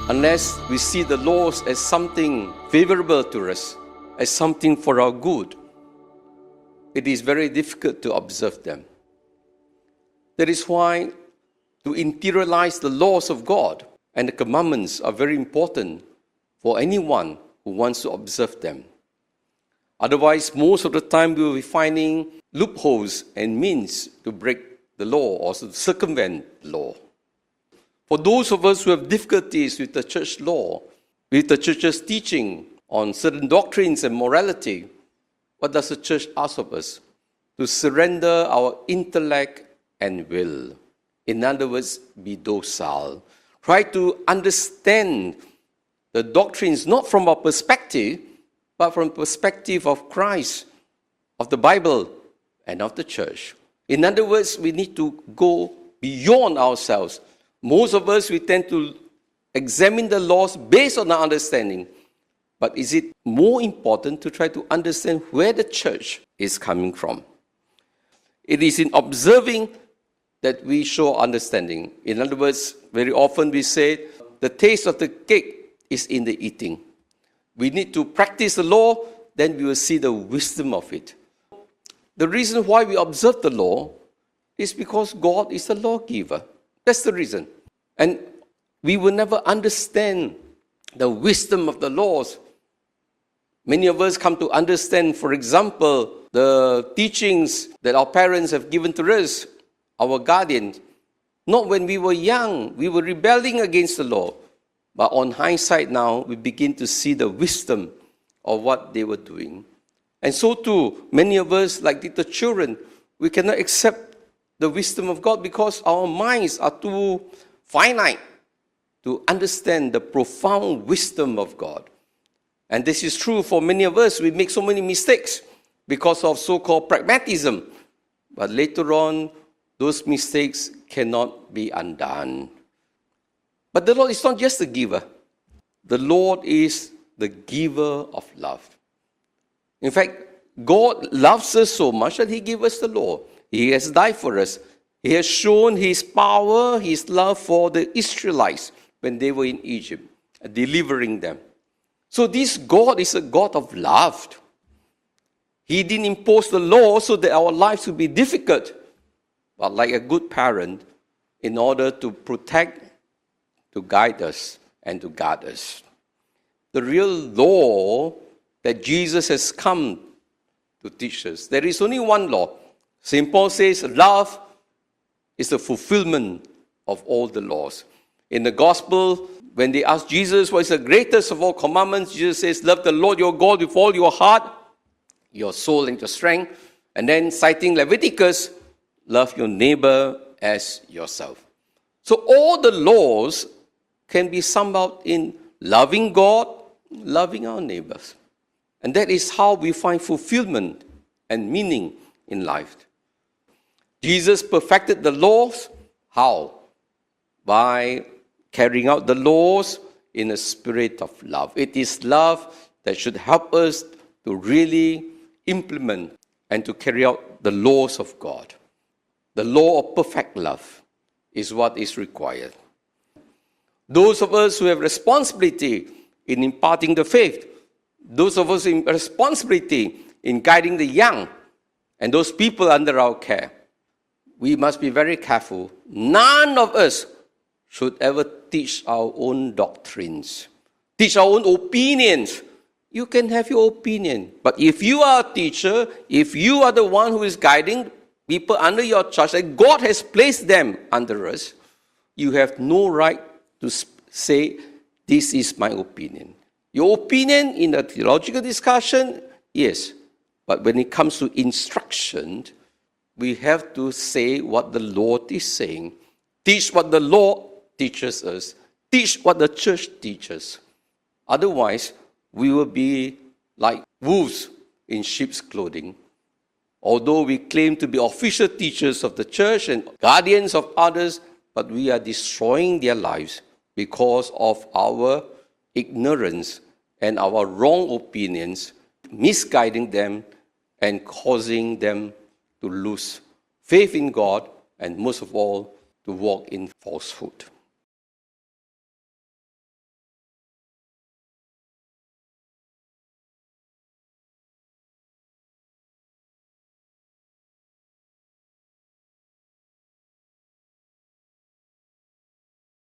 unless we see the laws as something favorable to us, as something for our good, it is very difficult to observe them. That is why to interiorize the laws of God and the commandments are very important for anyone who wants to observe them. Otherwise, most of the time we will be finding loopholes and means to break the law or to circumvent the law. For those of us who have difficulties with the church law, with the church's teaching on certain doctrines and morality, what does the church ask of us? To surrender our intellect and will. In other words, be docile. Try to understand the doctrines not from our perspective, but from the perspective of Christ, of the Bible, and of the church. In other words, we need to go beyond ourselves. Most of us, we tend to examine the laws based on our understanding. But is it more important to try to understand where the church is coming from? It is in observing that we show understanding. In other words, very often we say, the taste of the cake is in the eating. We need to practice the law, then we will see the wisdom of it. The reason why we observe the law is because God is a lawgiver. That's the reason. And we will never understand the wisdom of the laws. Many of us come to understand, for example, the teachings that our parents have given to us, our guardians. Not when we were young, we were rebelling against the law. But on hindsight now, we begin to see the wisdom of what they were doing. And so too, many of us, like little children, we cannot accept the wisdom of God because our minds are too finite to understand the profound wisdom of God. And this is true for many of us. We make so many mistakes because of so-called pragmatism. But later on, those mistakes cannot be undone. But the Lord is not just the giver. The Lord is the giver of love. In fact, God loves us so much that He gave us the law. He has died for us. He has shown His power, His love for the Israelites when they were in Egypt, delivering them. So this God is a God of love. He didn't impose the law so that our lives would be difficult, but like a good parent, in order to protect, to guide us, and to guard us. The real law that Jesus has come to teach us, there is only one law. St. Paul says love is the fulfillment of all the laws. In the gospel, when they ask Jesus what is the greatest of all commandments, Jesus says, love the Lord your God with all your heart, your soul, and your strength. And then citing Leviticus, love your neighbor as yourself. So all the laws can be summed up in loving God, loving our neighbors. And that is how we find fulfillment and meaning in life. Jesus perfected the laws. How? By carrying out the laws in a spirit of love. It is love that should help us to really implement and to carry out the laws of God. The law of perfect love is what is required. Those of us who have responsibility in imparting the faith, those of us in responsibility in guiding the young and those people under our care, we must be very careful. None of us should ever teach our own doctrines, teach our own opinions. You can have your opinion, but if you are a teacher, if you are the one who is guiding people under your charge, and God has placed them under us, you have no right to say, this is my opinion. Your opinion in a theological discussion, yes, but when it comes to instruction, we have to say what the Lord is saying. Teach what the Lord teaches us. Teach what the church teaches. Otherwise, we will be like wolves in sheep's clothing. Although we claim to be official teachers of the church and guardians of others, but we are destroying their lives because of our ignorance and our wrong opinions, misguiding them and causing them to lose faith in God and most of all, to walk in falsehood.